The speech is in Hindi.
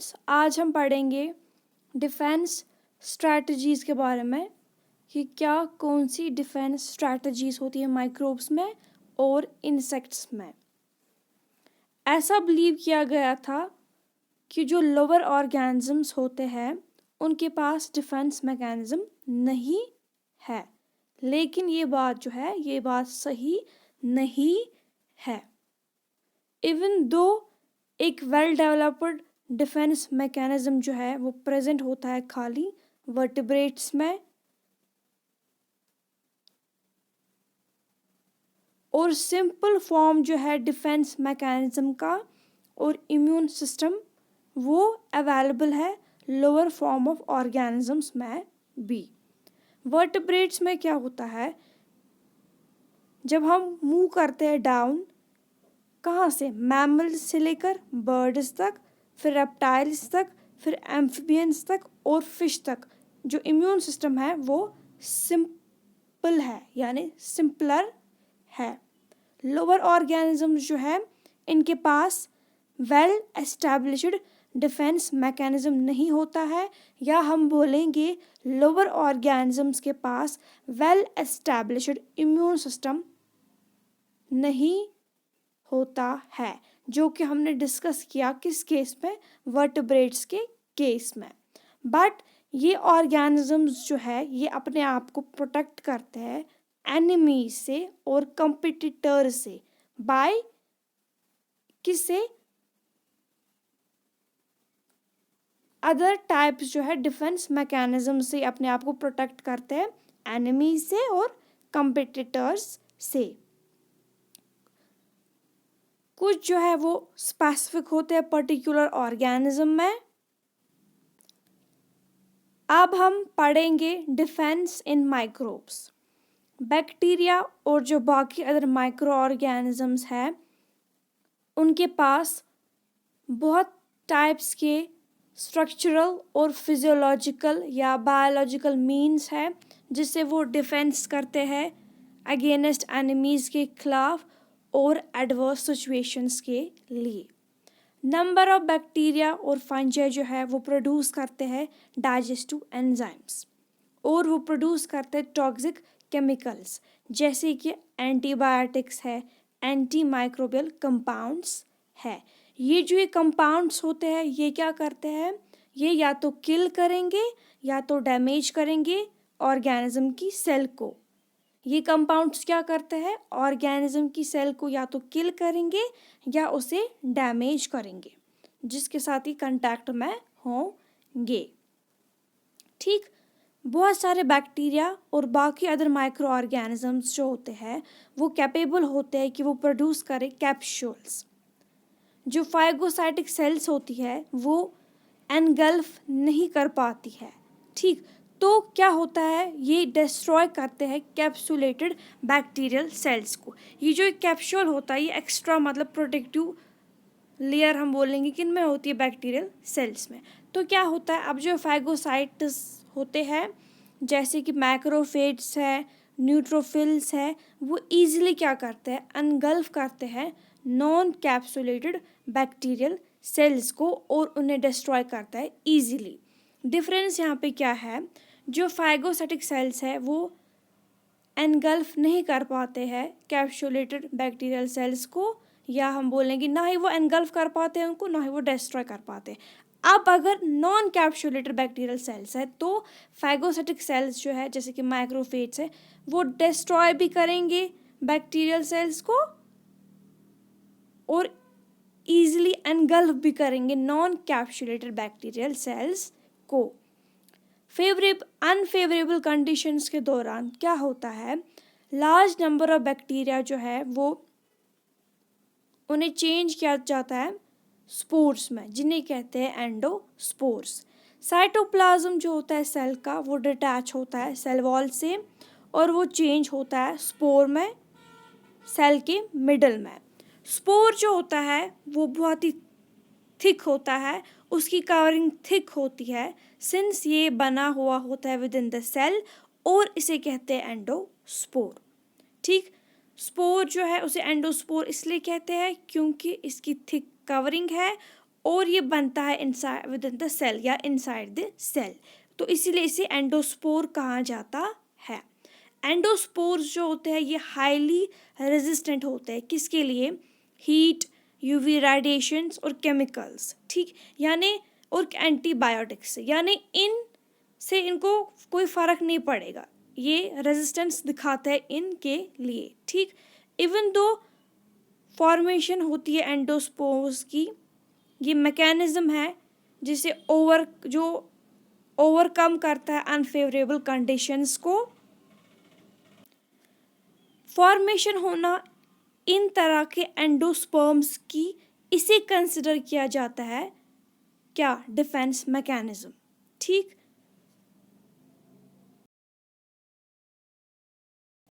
स्टूडेंट्स, आज हम पढ़ेंगे डिफेंस स्ट्रैटेजीज़ के बारे में कि क्या कौन सी डिफेंस स्ट्रैटेजीज़ होती है माइक्रोब्स में और इंसेक्ट्स में। ऐसा बिलीव किया गया था कि जो लोअर ऑर्गेनिजम्स होते हैं उनके पास डिफेंस मैकेनिज्म नहीं है, लेकिन ये बात सही नहीं है। इवन दो एक वेल डेवलप्ड डिफेंस मैकेनिज्म जो है वो प्रेजेंट होता है खाली वर्टिब्रेट्स में, और सिंपल फॉर्म जो है डिफेंस मैकेनिज्म का और इम्यून सिस्टम वो अवेलेबल है लोअर फॉर्म ऑफ ऑर्गेनिजम्स में भी। वर्टिब्रेट्स में क्या होता है, जब हम मूव करते हैं डाउन, कहाँ से, मैमल्स से लेकर बर्ड्स तक, फिर रेप्टाइल्स तक, फिर एम्फिबियंस तक और फिश तक, जो इम्यून सिस्टम है वो सिंपल है यानी सिंपलर है। लोअर ऑर्गेनिजम्स जो है इनके पास वेल एस्टैब्लिश्ड डिफेंस मैकेनिज्म नहीं होता है, या हम बोलेंगे लोअर ऑर्गेनिजम्स के पास वेल एस्टैब्लिश्ड इम्यून सिस्टम नहीं होता है, जो कि हमने डिस्कस किया किस केस में, वर्टिब्रेट्स के केस में। बट ये ऑर्गेनिजम्स जो है ये अपने आप को प्रोटेक्ट करते हैं एनिमीज से और कंपिटिटर से, बाय किससे, अदर टाइप्स जो है डिफेंस मैकेनिज्म से अपने आप को प्रोटेक्ट करते हैं एनिमीज से और कंपिटिटर्स से। कुछ जो है वो स्पेसिफिक होते हैं पर्टिकुलर ऑर्गेनिज्म में। अब हम पढ़ेंगे डिफेंस इन माइक्रोब्स। बैक्टीरिया और जो बाकी अदर माइक्रो ऑर्गेनिजम्स हैं उनके पास बहुत टाइप्स के स्ट्रक्चरल और फिजियोलॉजिकल या बायोलॉजिकल मीन्स है जिससे वो डिफेंस करते हैं अगेंस्ट एनिमीज के खिलाफ और एडवर्स सिचुएशंस के लिए। नंबर ऑफ बैक्टीरिया और फंजाई जो है वो प्रोड्यूस करते हैं डाइजेस्टिव एंजाइम्स, और वो प्रोड्यूस करते हैं टॉक्सिक केमिकल्स जैसे कि एंटीबायोटिक्स है, एंटी माइक्रोबियल कंपाउंड्स है। ये कंपाउंड्स होते हैं ये क्या करते हैं, ये या तो किल करेंगे या तो डैमेज करेंगे ऑर्गेनिज्म की सेल को। ये कंपाउंड्स क्या करते हैं, ऑर्गेनिज्म की सेल को या तो किल करेंगे या उसे डैमेज करेंगे, जिसके साथ ही कांटेक्ट में होंगे। ठीक, बहुत सारे बैक्टीरिया और बाकी अदर माइक्रो ऑर्गेनिजम्स जो होते हैं वो कैपेबल होते हैं कि वो प्रोड्यूस करें कैप्सूल्स। जो फाइगोसाइटिक सेल्स होती है वो एनगल्फ नहीं कर पाती है। ठीक, तो क्या होता है, ये डिस्ट्रॉय करते हैं कैप्सुलेटेड बैक्टीरियल सेल्स को। ये जो एक कैप्सूल होता है ये एक्स्ट्रा मतलब प्रोटेक्टिव लेयर हम बोलेंगे किन में होती है, बैक्टीरियल सेल्स में। तो क्या होता है, अब जो फाइगोसाइट्स होते हैं जैसे कि मैक्रोफेज है, न्यूट्रोफिल्स है, वो ईजिली क्या करते हैं, अनगल्फ करते हैं नॉन कैप्सुलेटेड बैक्टीरियल सेल्स को और उन्हें डिस्ट्रॉय करता है ईजिली। डिफरेंस यहाँ पे क्या है, जो फाइगोसाइटिक सेल्स है वो एनगल्फ नहीं कर पाते हैं कैप्सुलेटेड बैक्टीरियल सेल्स को, या हम बोलेंगे ना ही वो एनगल्फ कर पाते हैं उनको, ना ही वो डिस्ट्रॉय कर पाते हैं। अब अगर नॉन कैप्सुलेटेड बैक्टीरियल सेल्स है तो फाइगोसाइटिक सेल्स जो है जैसे कि माइक्रोफेज है वो डिस्ट्रॉय भी करेंगे बैक्टीरियल सेल्स को और ईजिली एनगल्फ भी करेंगे नॉन कैप्सुलेटेड बैक्टीरियल सेल्स को। अनफेवरेबल कंडीशंस के दौरान क्या होता है, लार्ज नंबर ऑफ बैक्टीरिया जो है वो उन्हें चेंज किया जाता है स्पोर्स में, जिन्हें कहते हैं एंडोस्पोर्स। साइटोप्लाज्म जो होता है सेल का वो डिटैच होता है सेल वॉल से और वो चेंज होता है स्पोर में, सेल के मिडल में। स्पोर जो होता है वो बहुत ही थिक होता है, उसकी कवरिंग थिक होती है सिंस ये बना हुआ होता है विद इन द सेल, और इसे कहते हैं एंडोस्पोर। ठीक, स्पोर जो है उसे एंडोस्पोर इसलिए कहते हैं क्योंकि इसकी थिक कवरिंग है और ये बनता है inside within the cell या इनसाइड द सेल, तो इसीलिए इसे एंडोस्पोर कहा जाता है। एंडोस्पोर्स जो होते हैं ये हाईली रेजिस्टेंट होते हैं, किसके लिए? हीट, यूवी रेडिएशंस और केमिकल्स, ठीक, यानी और एंटीबायोटिक्स से, यानी इन से इनको कोई फ़र्क नहीं पड़ेगा, ये रेजिस्टेंस दिखाते हैं इनके लिए, ठीक। इवन दो फॉर्मेशन होती है एंडोस्पोर्स की, ये मैकेनिज्म है जिसे ओवरकम करता है अनफेवरेबल कंडीशंस को। फॉर्मेशन होना इन तरह के एंडोस्पर्म्स की, इसे कंसिडर किया जाता है क्या? डिफेंस मैकेनिज्म, ठीक।